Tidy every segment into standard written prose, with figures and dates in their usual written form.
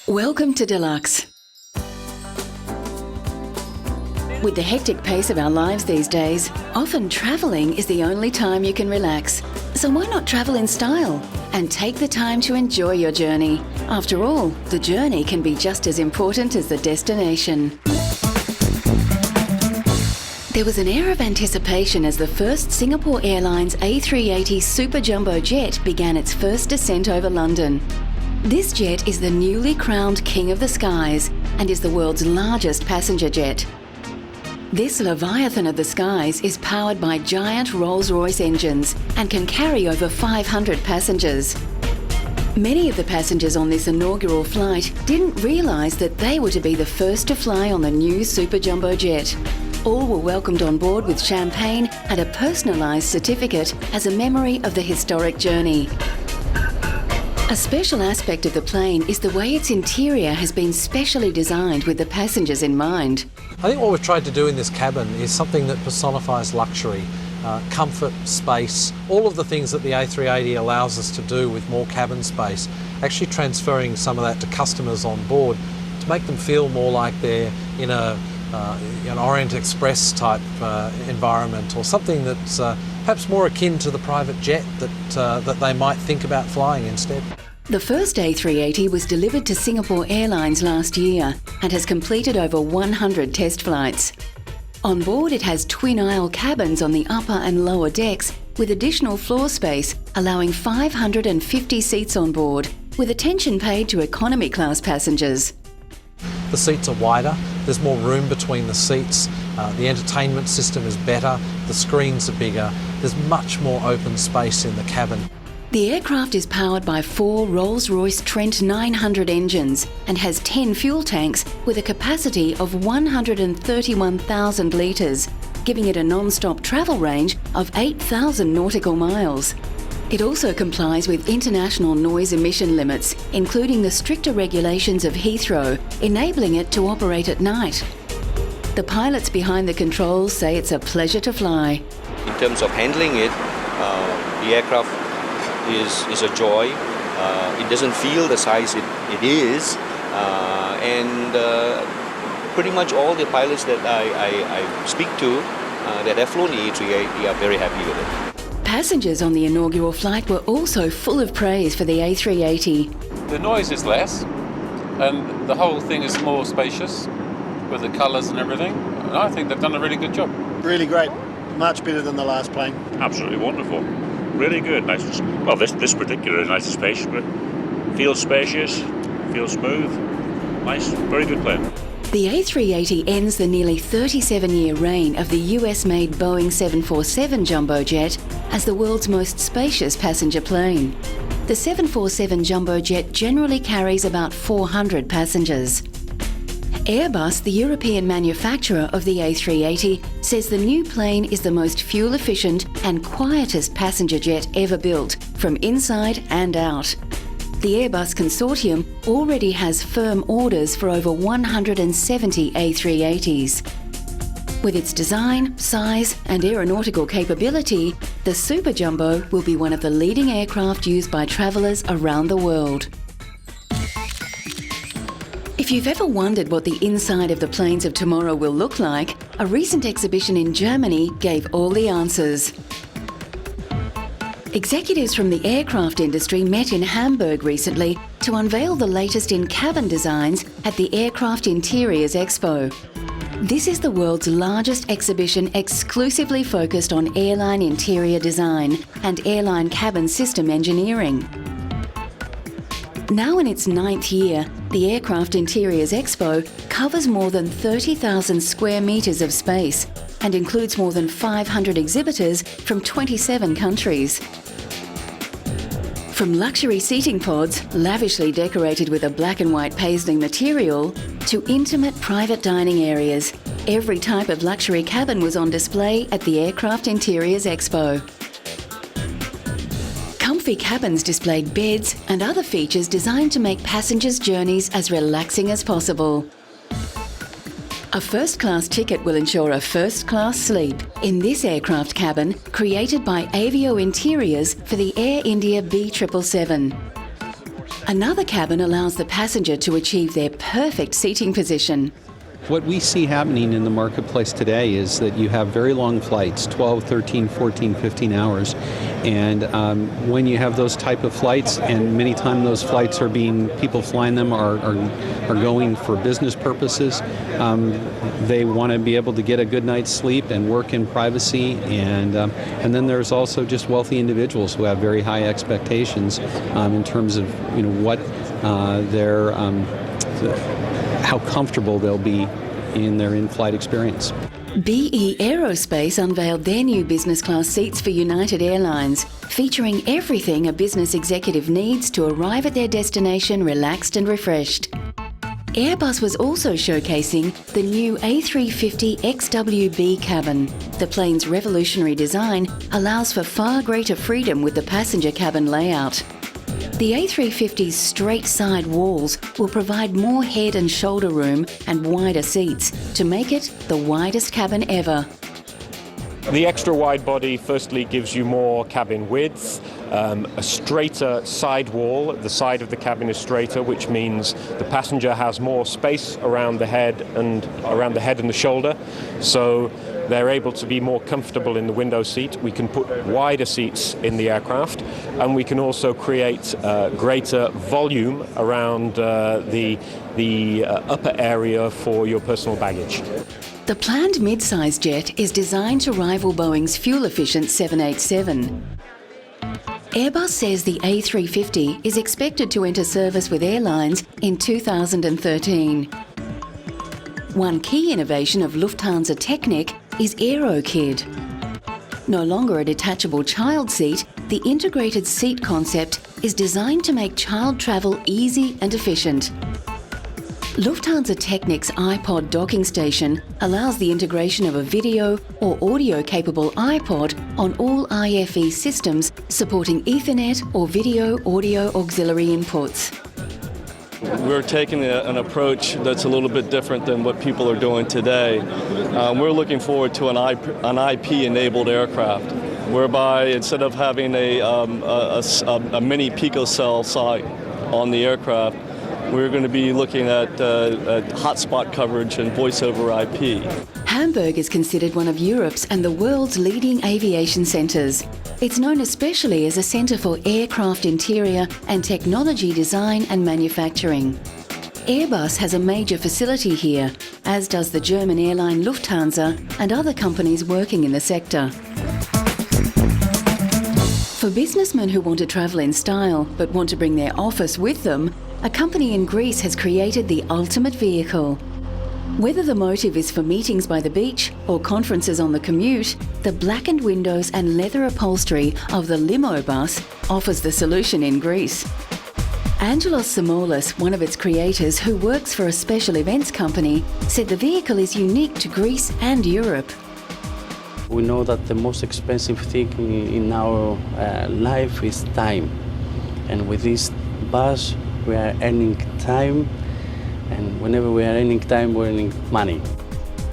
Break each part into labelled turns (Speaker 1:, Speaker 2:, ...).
Speaker 1: Welcome to Deluxe. With the hectic pace of our lives these days, often travelling is the only time you can relax. So why not travel in style and take the time to enjoy your journey? After all, the journey can be just as important as the destination. There was an air of anticipation as the first Singapore Airlines A380 Super Jumbo jet began its first descent over London. This jet is the newly crowned King of the Skies and is the world's largest passenger jet. This Leviathan of the skies is powered by giant Rolls-Royce engines and can carry over 500 passengers. Many of the passengers on this inaugural flight didn't realise that they were to be the first to fly on the new Super Jumbo jet. All were welcomed on board with champagne and a personalised certificate as a memory of the historic journey. A special aspect of the plane is the way its interior has been specially designed with the passengers in mind.
Speaker 2: I think what we've tried to do in this cabin is something that personifies luxury, comfort, space, all of the things that the A380 allows us to do with more cabin space, actually transferring some of that to customers on board to make them feel more like they're in an Orient Express type environment, or something that's perhaps more akin to the private jet that they might think about flying instead.
Speaker 1: The first A380 was delivered to Singapore Airlines last year and has completed over 100 test flights. On board, it has twin-aisle cabins on the upper and lower decks with additional floor space, allowing 550 seats on board, with attention paid to economy class passengers.
Speaker 2: The seats are wider, there's more room between the seats, the entertainment system is better, the screens are bigger, there's much more open space in the cabin.
Speaker 1: The aircraft is powered by 4 Rolls-Royce Trent 900 engines and has 10 fuel tanks with a capacity of 131,000 litres, giving it a non-stop travel range of 8,000 nautical miles. It also complies with international noise emission limits, including the stricter regulations of Heathrow, enabling it to operate at night. The pilots behind the controls say it's a pleasure to fly.
Speaker 3: In terms of handling it, the aircraft is a joy. It doesn't feel the size it is, and pretty much all the pilots that I speak to that have flown the A380 are very happy with it.
Speaker 1: Passengers on the inaugural flight were also full of praise for the A380.
Speaker 4: The noise is less, and the whole thing is more spacious with the colours and everything. And I think they've done a really good job.
Speaker 5: Really great, much better than the last plane.
Speaker 6: Absolutely wonderful, really good. Nice. Well, this particular is nice and spacious, but feels spacious, feels smooth, nice, very good plane.
Speaker 1: The A380 ends the nearly 37-year reign of the US-made Boeing 747 jumbo jet as the world's most spacious passenger plane. The 747 jumbo jet generally carries about 400 passengers. Airbus, the European manufacturer of the A380, says the new plane is the most fuel-efficient and quietest passenger jet ever built, from inside and out. The Airbus consortium already has firm orders for over 170 A380s. With its design, size and aeronautical capability, the Super Jumbo will be one of the leading aircraft used by travellers around the world. If you've ever wondered what the inside of the planes of tomorrow will look like, a recent exhibition in Germany gave all the answers. Executives from the aircraft industry met in Hamburg recently to unveil the latest in cabin designs at the Aircraft Interiors Expo. This is the world's largest exhibition exclusively focused on airline interior design and airline cabin system engineering. Now in its 9th year, the Aircraft Interiors Expo covers more than 30,000 square metres of space and includes more than 500 exhibitors from 27 countries. From luxury seating pods, lavishly decorated with a black and white paisley material, to intimate private dining areas, every type of luxury cabin was on display at the Aircraft Interiors Expo. Comfy cabins displayed beds and other features designed to make passengers' journeys as relaxing as possible. A first-class ticket will ensure a first-class sleep in this aircraft cabin created by Avio Interiors for the Air India B777. Another cabin allows the passenger to achieve their perfect seating position.
Speaker 7: What we see happening in the marketplace today is that you have very long flights, 12, 13, 14, 15 hours. And when you have those type of flights, and many times those flights are people flying them are going for business purposes, they want to be able to get a good night's sleep and work in privacy. And then there's also just wealthy individuals who have very high expectations in terms of what their how comfortable they'll be in their in-flight experience.
Speaker 1: BE Aerospace unveiled their new business class seats for United Airlines, featuring everything a business executive needs to arrive at their destination relaxed and refreshed. Airbus was also showcasing the new A350 XWB cabin. The plane's revolutionary design allows for far greater freedom with the passenger cabin layout. The A350's straight side walls will provide more head and shoulder room and wider seats to make it the widest cabin ever.
Speaker 8: The extra wide body firstly gives you more cabin width, a straighter side wall. The side of the cabin is straighter, which means the passenger has more space around the head and the shoulder. So they're able to be more comfortable in the window seat. We can put wider seats in the aircraft, and we can also create greater volume around the upper area for your personal baggage.
Speaker 1: The planned mid-size jet is designed to rival Boeing's fuel-efficient 787. Airbus says the A350 is expected to enter service with airlines in 2013. One key innovation of Lufthansa Technik is AeroKid. No longer a detachable child seat, the integrated seat concept is designed to make child travel easy and efficient. Lufthansa Technik's iPod docking station allows the integration of a video or audio-capable iPod on all IFE systems supporting Ethernet or video audio auxiliary inputs.
Speaker 9: We're taking an approach that's a little bit different than what people are doing today. We're looking forward to an IP-enabled aircraft, whereby instead of having a mini picocell site on the aircraft, we're going to be looking at hotspot coverage and voice over IP.
Speaker 1: Hamburg is considered one of Europe's and the world's leading aviation centres. It's known especially as a centre for aircraft interior and technology design and manufacturing. Airbus has a major facility here, as does the German airline Lufthansa and other companies working in the sector. For businessmen who want to travel in style but want to bring their office with them, a company in Greece has created the ultimate vehicle. Whether the motive is for meetings by the beach or conferences on the commute, the blackened windows and leather upholstery of the limo bus offers the solution in Greece. Angelos Simolis, one of its creators who works for a special events company, said the vehicle is unique to Greece and Europe.
Speaker 10: We know that the most expensive thing in our life is time. And with this bus, we are earning time, and whenever we are earning time, we're earning money.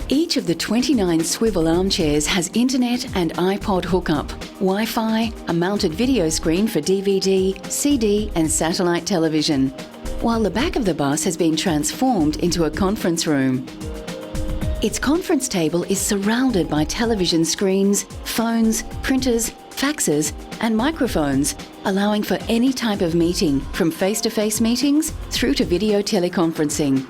Speaker 1: Each of the 29 swivel armchairs has internet and iPod hookup, Wi-Fi, a mounted video screen for DVD, CD and satellite television, while the back of the bus has been transformed into a conference room. Its conference table is surrounded by television screens, phones, printers, faxes and microphones, allowing for any type of meeting, from face-to-face meetings through to video teleconferencing.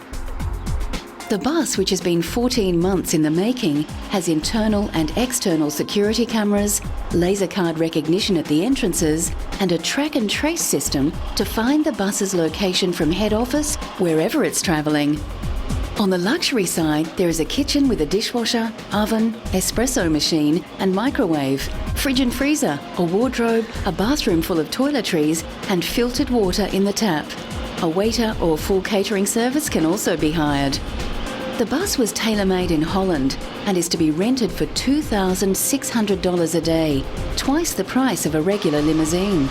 Speaker 1: The bus, which has been 14 months in the making, has internal and external security cameras, laser card recognition at the entrances, and a track and trace system to find the bus's location from head office wherever it's travelling. On the luxury side, there is a kitchen with a dishwasher, oven, espresso machine and microwave, fridge and freezer, a wardrobe, a bathroom full of toiletries and filtered water in the tap. A waiter or full catering service can also be hired. The bus was tailor-made in Holland and is to be rented for $2,600 a day, twice the price of a regular limousine.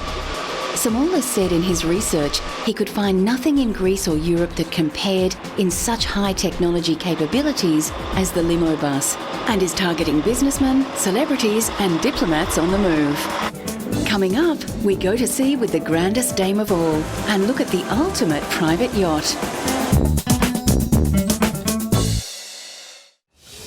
Speaker 1: Simolis said in his research he could find nothing in Greece or Europe that compared in such high technology capabilities as the limo bus, and is targeting businessmen, celebrities and diplomats on the move. Coming up, we go to sea with the grandest dame of all and look at the ultimate private yacht.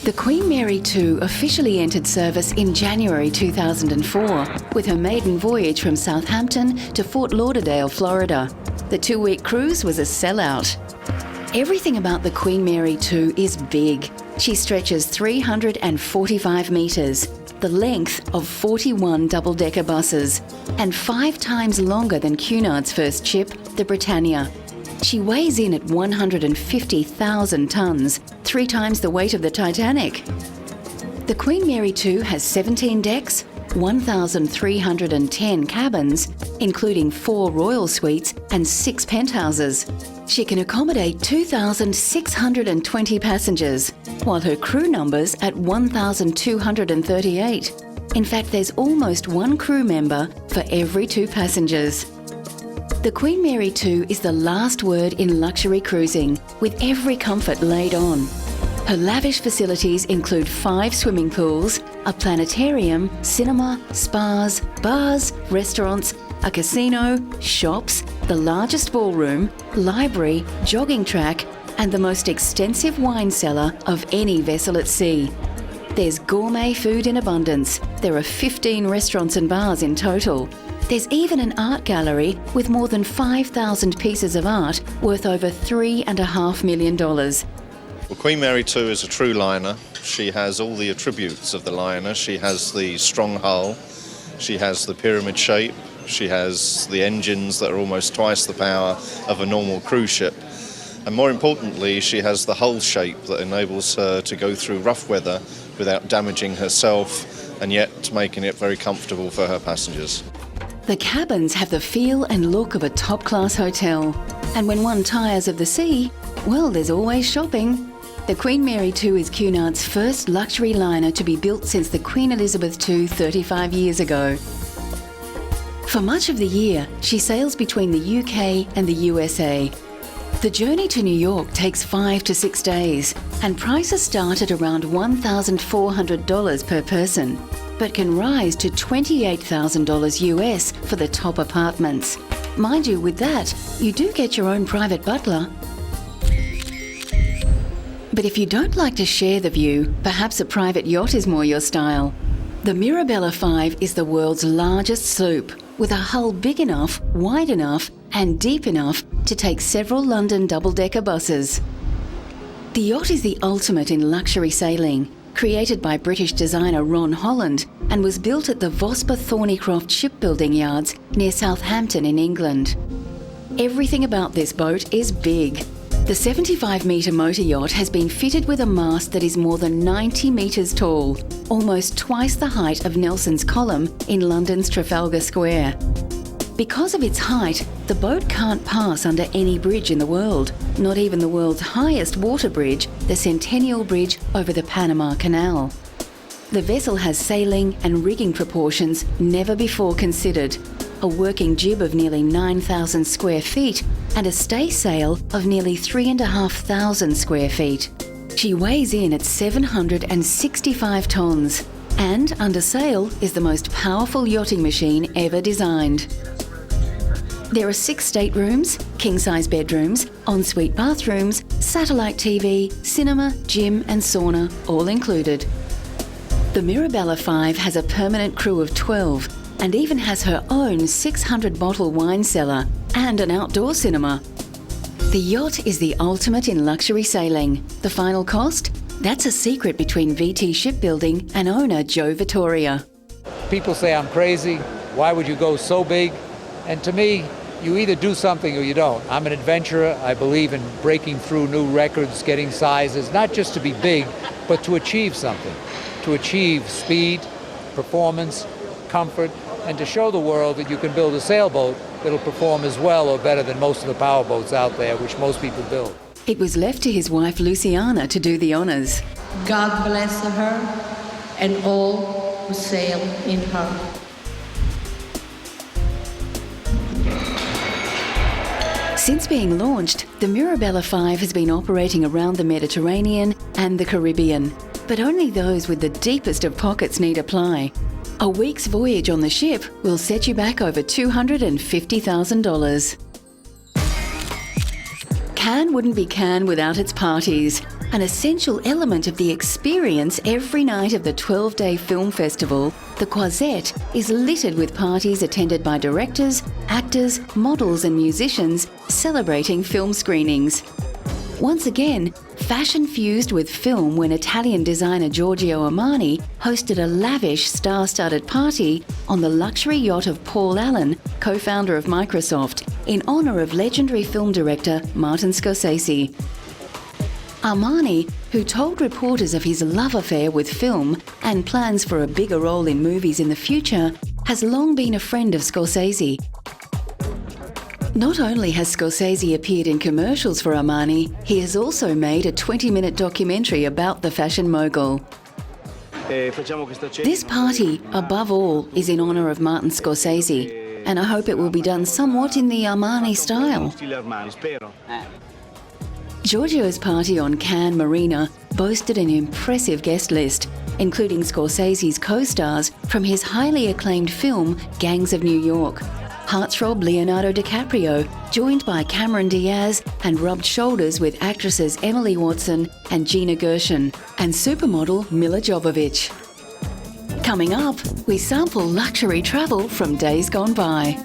Speaker 1: The Queen Mary II officially entered service in January 2004 with her maiden voyage from Southampton to Fort Lauderdale, Florida. The 2-week cruise was a sellout. Everything about the Queen Mary II is big. She stretches 345 metres, the length of 41 double-decker buses, and 5 times longer than Cunard's first ship, the Britannia. She weighs in at 150,000 tonnes, 3 times the weight of the Titanic. The Queen Mary II has 17 decks, 1,310 cabins, including 4 royal suites and 6 penthouses. She can accommodate 2,620 passengers, while her crew numbers at 1,238. In fact, there's almost 1 crew member for every 2 passengers. The Queen Mary II is the last word in luxury cruising, with every comfort laid on. Her lavish facilities include 5 swimming pools, a planetarium, cinema, spas, bars, restaurants, a casino, shops, the largest ballroom, library, jogging track, and the most extensive wine cellar of any vessel at sea. There's gourmet food in abundance. There are 15 restaurants and bars in total. There's even an art gallery with more than 5,000 pieces of art worth over $3.5 million.
Speaker 11: Well, Queen Mary II is a true liner. She has all the attributes of the liner. She has the strong hull. She has the pyramid shape. She has the engines that are almost twice the power of a normal cruise ship. And more importantly, she has the hull shape that enables her to go through rough weather without damaging herself and yet making it very comfortable for her passengers.
Speaker 1: The cabins have the feel and look of a top-class hotel. And when one tires of the sea, well, there's always shopping. The Queen Mary II is Cunard's first luxury liner to be built since the Queen Elizabeth II 35 years ago. For much of the year, she sails between the UK and the USA. The journey to New York takes 5 to 6 days, and prices start at around $1,400 per person, but can rise to $28,000 US for the top apartments. Mind you, with that, you do get your own private butler. But if you don't like to share the view, perhaps a private yacht is more your style. The Mirabella 5 is the world's largest sloop, with a hull big enough, wide enough, and deep enough to take several London double-decker buses. The yacht is the ultimate in luxury sailing, created by British designer Ron Holland, and was built at the Vosper Thornycroft shipbuilding yards near Southampton in England. Everything about this boat is big. The 75-metre motor yacht has been fitted with a mast that is more than 90 metres tall, almost twice the height of Nelson's Column in London's Trafalgar Square. Because of its height, the boat can't pass under any bridge in the world, not even the world's highest water bridge, the Centennial Bridge over the Panama Canal. The vessel has sailing and rigging proportions never before considered, a working jib of nearly 9,000 square feet and a staysail of nearly 3,500 square feet. She weighs in at 765 tonnes, and under sail is the most powerful yachting machine ever designed. There are 6 staterooms, king-size bedrooms, ensuite bathrooms, satellite TV, cinema, gym and sauna, all included. The Mirabella 5 has a permanent crew of 12 and even has her own 600-bottle wine cellar and an outdoor cinema. The yacht is the ultimate in luxury sailing. The final cost? That's a secret between VT Shipbuilding and owner Joe Vittoria.
Speaker 12: People say I'm crazy. Why would you go so big? And to me, you either do something or you don't. I'm an adventurer. I believe in breaking through new records, getting sizes, not just to be big, but to achieve something. To achieve speed, performance, comfort, and to show the world that you can build a sailboat that'll perform as well or better than most of the powerboats out there, which most people build.
Speaker 1: It was left to his wife Luciana to do the honours.
Speaker 13: God bless her and all who sail in her.
Speaker 1: Since being launched, the Mirabella 5 has been operating around the Mediterranean and the Caribbean, but only those with the deepest of pockets need apply. A week's voyage on the ship will set you back over $250,000. Cannes wouldn't be Cannes without its parties. An essential element of the experience every night of the 12-day film festival, the Croisette is littered with parties attended by directors, actors, models and musicians celebrating film screenings. Once again, fashion fused with film when Italian designer Giorgio Armani hosted a lavish star-studded party on the luxury yacht of Paul Allen, co-founder of Microsoft, in honour of legendary film director Martin Scorsese. Armani, who told reporters of his love affair with film and plans for a bigger role in movies in the future, has long been a friend of Scorsese. Not only has Scorsese appeared in commercials for Armani, he has also made a 20-minute documentary about the fashion mogul. This party, above all, is in honour of Martin Scorsese, and I hope it will be done somewhat in the Armani style. Giorgio's party on Cannes Marina boasted an impressive guest list, including Scorsese's co-stars from his highly acclaimed film Gangs of New York, heartthrob Leonardo DiCaprio, joined by Cameron Diaz, and rubbed shoulders with actresses Emily Watson and Gina Gershon, and supermodel Mila Jovovich. Coming up, we sample luxury travel from days gone by.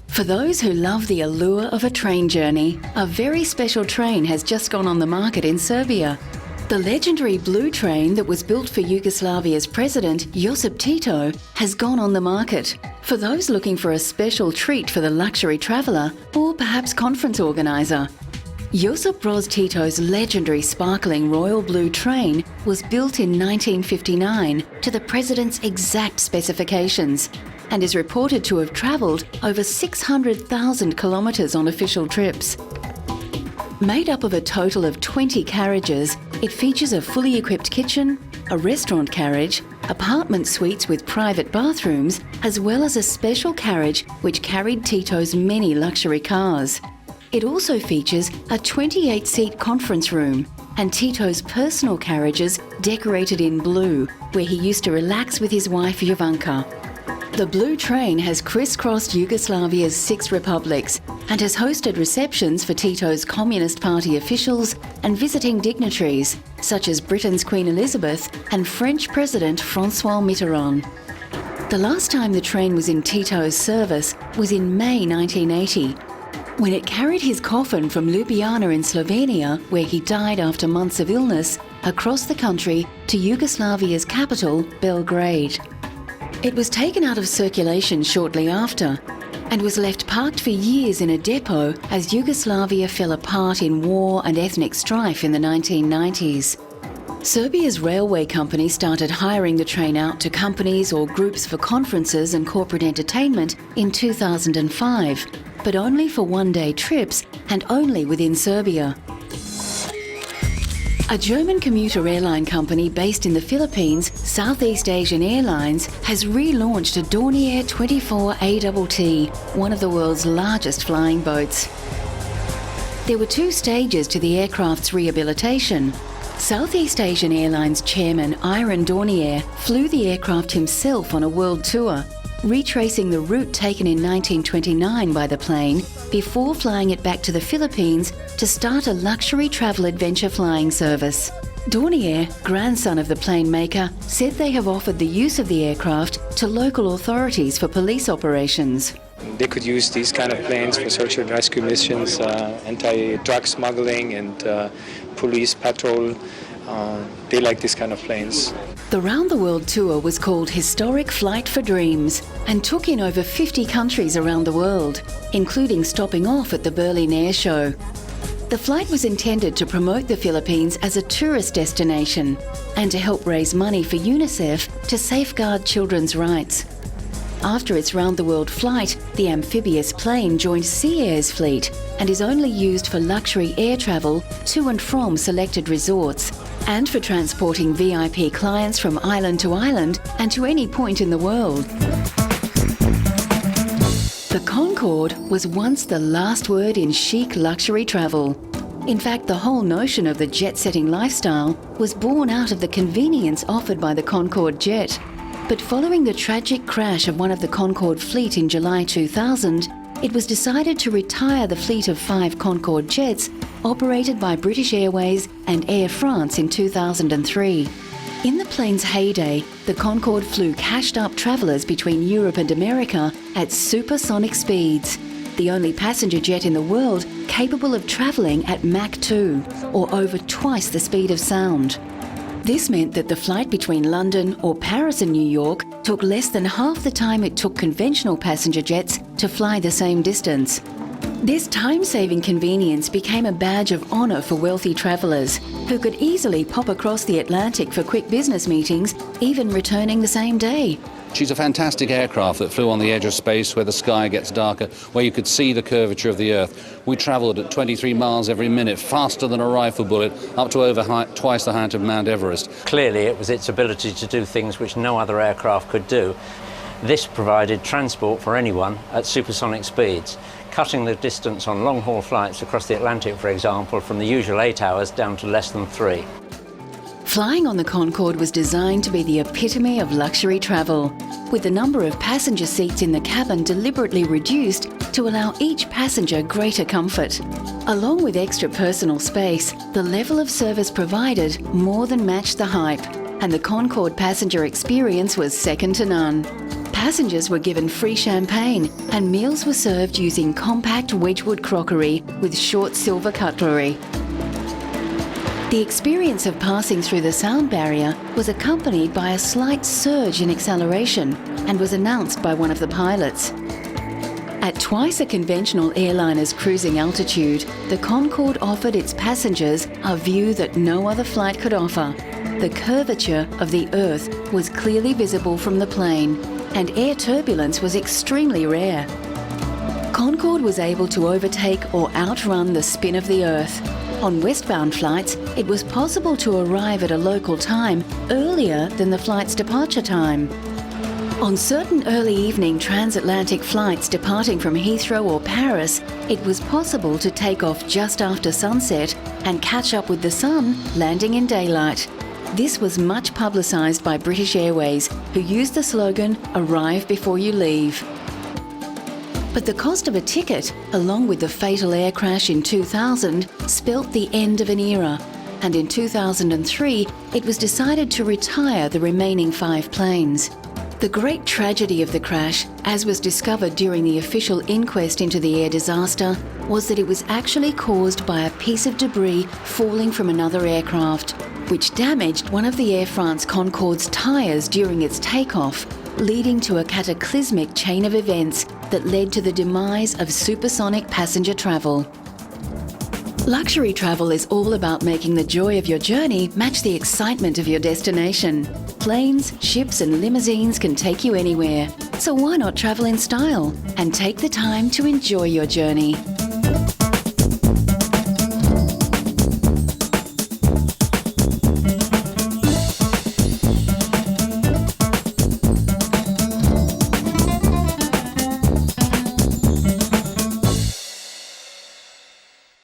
Speaker 1: For those who love the allure of a train journey, a very special train has just gone on the market in Serbia. The legendary blue train that was built for Yugoslavia's president, Josip Tito, has gone on the market. For those looking for a special treat for the luxury traveller or perhaps conference organiser, Josip Broz Tito's legendary sparkling royal blue train was built in 1959 to the president's exact specifications and is reported to have travelled over 600,000 kilometres on official trips. Made up of a total of 20 carriages, it features a fully equipped kitchen, a restaurant carriage, apartment suites with private bathrooms, as well as a special carriage which carried Tito's many luxury cars. It also features a 28-seat conference room and Tito's personal carriages decorated in blue, where he used to relax with his wife Jovanka. The blue train has crisscrossed Yugoslavia's 6 republics and has hosted receptions for Tito's Communist Party officials and visiting dignitaries, such as Britain's Queen Elizabeth and French President François Mitterrand. The last time the train was in Tito's service was in May 1980, when it carried his coffin from Ljubljana in Slovenia, where he died after months of illness, across the country to Yugoslavia's capital, Belgrade. It was taken out of circulation shortly after and was left parked for years in a depot as Yugoslavia fell apart in war and ethnic strife in the 1990s. Serbia's railway company started hiring the train out to companies or groups for conferences and corporate entertainment in 2005, but only for one-day trips and only within Serbia. A German commuter airline company based in the Philippines, Southeast Asian Airlines, has relaunched a Dornier 24 ATT, one of the world's largest flying boats. There were 2 stages to the aircraft's rehabilitation. Southeast Asian Airlines chairman Iron Dornier flew the aircraft himself on a world tour, retracing the route taken in 1929 by the plane before flying it back to the Philippines to start a luxury travel adventure flying service. Dornier, grandson of the plane maker, said they have offered the use of the aircraft to local authorities for police operations.
Speaker 14: They could use these kind of planes for search and rescue missions, anti-drug smuggling and police patrol. They like this kind of planes.
Speaker 1: The Round the World tour was called Historic Flight for Dreams and took in over 50 countries around the world, including stopping off at the Berlin Air Show. The flight was intended to promote the Philippines as a tourist destination and to help raise money for UNICEF to safeguard children's rights. After its round-the-world flight, the amphibious plane joined Sea Air's fleet and is only used for luxury air travel to and from selected resorts and for transporting VIP clients from island to island and to any point in the world. The Concorde was once the last word in chic luxury travel. In fact, the whole notion of the jet-setting lifestyle was born out of the convenience offered by the Concorde jet. But following the tragic crash of one of the Concorde fleet in July 2000, it was decided to retire the fleet of 5 Concorde jets operated by British Airways and Air France in 2003. In the plane's heyday, the Concorde flew cashed-up travellers between Europe and America at supersonic speeds, the only passenger jet in the world capable of travelling at Mach 2, or over twice the speed of sound. This meant that the flight between London or Paris and New York took less than half the time it took conventional passenger jets to fly the same distance. This time-saving convenience became a badge of honour for wealthy travellers who could easily pop across the Atlantic for quick business meetings, even returning the same day.
Speaker 15: She's a fantastic aircraft that flew on the edge of space where the sky gets darker, where you could see the curvature of the Earth. We travelled at 23 miles every minute, faster than a rifle bullet, up to over twice the height of Mount Everest.
Speaker 16: Clearly it was its ability to do things which no other aircraft could do. This provided transport for anyone at supersonic speeds, cutting the distance on long-haul flights across the Atlantic, for example, from the usual 8 hours down to less than 3.
Speaker 1: Flying on the Concorde was designed to be the epitome of luxury travel, with the number of passenger seats in the cabin deliberately reduced to allow each passenger greater comfort. Along with extra personal space, the level of service provided more than matched the hype, and the Concorde passenger experience was second to none. Passengers were given free champagne, and meals were served using compact Wedgwood crockery with short silver cutlery. The experience of passing through the sound barrier was accompanied by a slight surge in acceleration and was announced by one of the pilots. At twice a conventional airliner's cruising altitude, the Concorde offered its passengers a view that no other flight could offer. The curvature of the Earth was clearly visible from the plane, and air turbulence was extremely rare. Concorde was able to overtake or outrun the spin of the Earth. On westbound flights, it was possible to arrive at a local time earlier than the flight's departure time. On certain early evening transatlantic flights departing from Heathrow or Paris, it was possible to take off just after sunset and catch up with the sun, landing in daylight. This was much publicised by British Airways, who used the slogan, "Arrive before you leave." But the cost of a ticket, along with the fatal air crash in 2000, spelt the end of an era, and in 2003 it was decided to retire the remaining 5 planes. The great tragedy of the crash, as was discovered during the official inquest into the air disaster, was that it was actually caused by a piece of debris falling from another aircraft, which damaged one of the Air France Concorde's tyres during its takeoff, leading to a cataclysmic chain of events that led to the demise of supersonic passenger travel. Luxury travel is all about making the joy of your journey match the excitement of your destination. Planes, ships and limousines can take you anywhere, so why not travel in style and take the time to enjoy your journey?